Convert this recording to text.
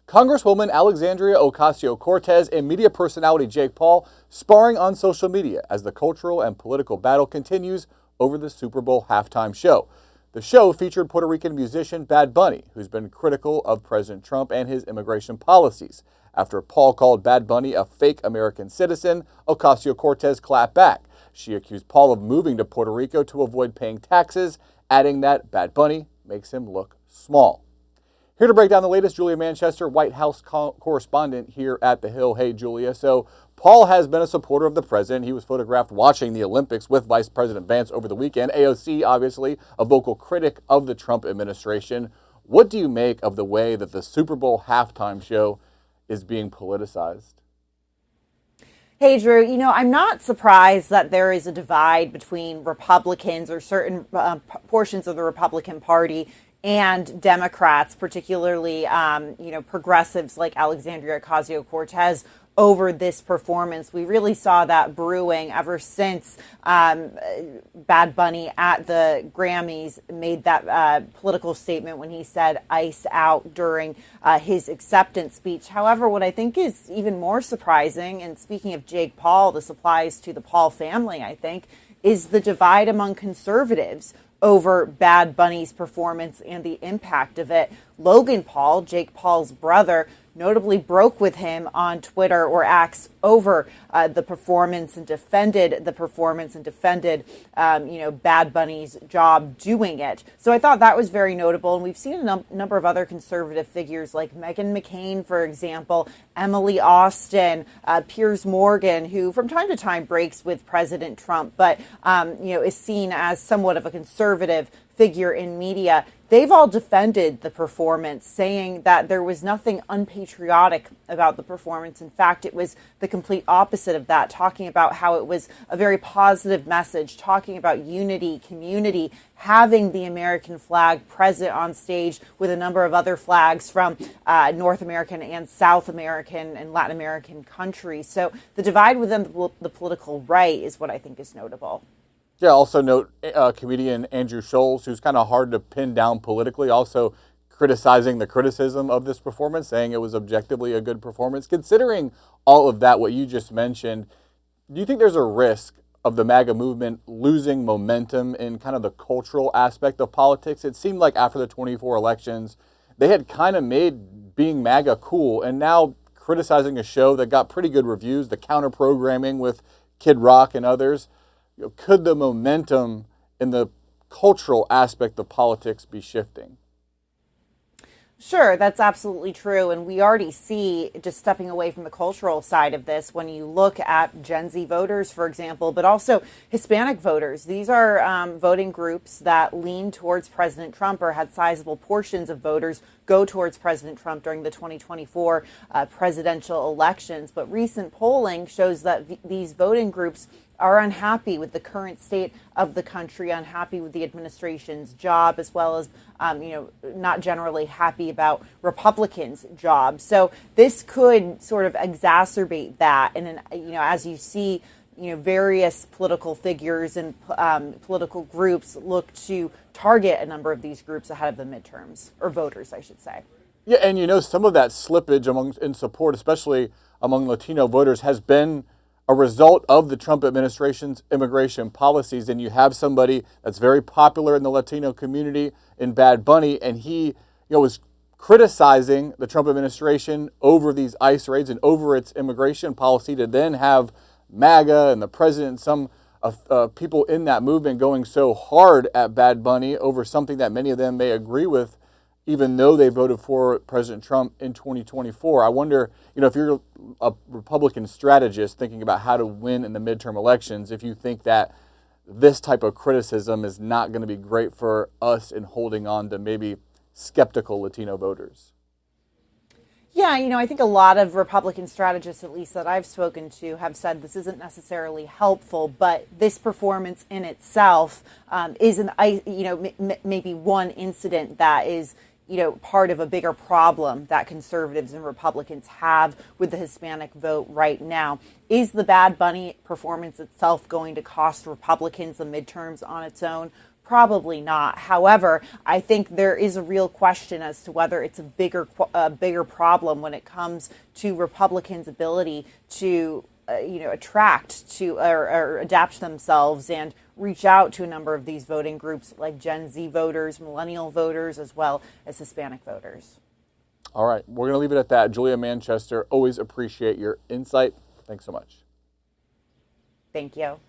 Congresswoman Alexandria Ocasio-Cortez and media personality Jake Paul sparring on social media as the cultural and political battle continues over the Super Bowl halftime show. The show featured Puerto Rican musician Bad Bunny, who's been critical of President Trump and his immigration policies. After Paul called Bad Bunny a fake American citizen, Ocasio-Cortez clapped back. She accused Paul of moving to Puerto Rico to avoid paying taxes, adding that Bad Bunny makes him look small. Here to break down the latest, Julia Manchester, White House correspondent here at The Hill. Hey, Julia. So Paul has been a supporter of the president. He was photographed watching the Olympics with Vice President Vance over the weekend. AOC, obviously, a vocal critic of the Trump administration. What do you make of the way that the Super Bowl halftime show is being politicized? Hey, Drew, I'm not surprised that there is a divide between Republicans or certain portions of the Republican Party and Democrats, particularly, progressives like Alexandria Ocasio-Cortez over this performance. We really saw that brewing ever since Bad Bunny at the Grammys made that political statement when he said "ice out" during his acceptance speech. However, what I think is even more surprising, and speaking of Jake Paul, this applies to the Paul family, I think, is the divide among conservatives over Bad Bunny's performance and the impact of it. Logan Paul, Jake Paul's brother, notably broke with him on Twitter or X over the performance and defended Bad Bunny's job doing it. So I thought that was very notable. And we've seen a number of other conservative figures like Meghan McCain, for example, Emily Austin, Piers Morgan, who from time to time breaks with President Trump, but is seen as somewhat of a conservative figure in media. They've all defended the performance, saying that there was nothing unpatriotic about the performance. In fact, it was the complete opposite of that, talking about how it was a very positive message, talking about unity, community, having the American flag present on stage with a number of other flags from North American and South American and Latin American countries. So the divide within the political right is what I think is notable. Yeah, also note comedian Andrew Scholes, who's kind of hard to pin down politically, also criticizing the criticism of this performance, saying it was objectively a good performance. Considering all of that, what you just mentioned, do you think there's a risk of the MAGA movement losing momentum in kind of the cultural aspect of politics? It seemed like after the 24 elections, they had kind of made being MAGA cool, and now criticizing a show that got pretty good reviews, the counter-programming with Kid Rock and others. Could the momentum in the cultural aspect of politics be shifting? Sure, that's absolutely true. And we already see, just stepping away from the cultural side of this, when you look at Gen Z voters, for example, but also Hispanic voters. These are voting groups that lean towards President Trump or had sizable portions of voters go towards President Trump during the 2024 presidential elections. But recent polling shows that these voting groups are unhappy with the current state of the country, unhappy with the administration's job, as well as, not generally happy about Republicans' jobs. So this could sort of exacerbate that. And, as you see, various political figures and political groups look to target a number of these groups ahead of the midterms, or voters, I should say. Yeah, and some of that slippage in support, especially among Latino voters, has been a result of the Trump administration's immigration policies. And you have somebody that's very popular in the Latino community in Bad Bunny, and he was criticizing the Trump administration over these ICE raids and over its immigration policy, to then have MAGA and the president and some people in that movement going so hard at Bad Bunny over something that many of them may agree with, even though they voted for President Trump in 2024. I wonder, if you're a Republican strategist thinking about how to win in the midterm elections, if you think that this type of criticism is not going to be great for us in holding on to maybe skeptical Latino voters. Yeah, I think a lot of Republican strategists, at least that I've spoken to, have said this isn't necessarily helpful, but this performance in itself is maybe one incident that is part of a bigger problem that conservatives and Republicans have with the Hispanic vote right now. Is the Bad Bunny performance itself going to cost Republicans the midterms on its own? Probably not. However, I think there is a real question as to whether it's a bigger problem when it comes to Republicans' ability to attract to or adapt themselves and reach out to a number of these voting groups like Gen Z voters, millennial voters, as well as Hispanic voters. All right, we're going to leave it at that. Julia Manchester, always appreciate your insight. Thanks so much. Thank you.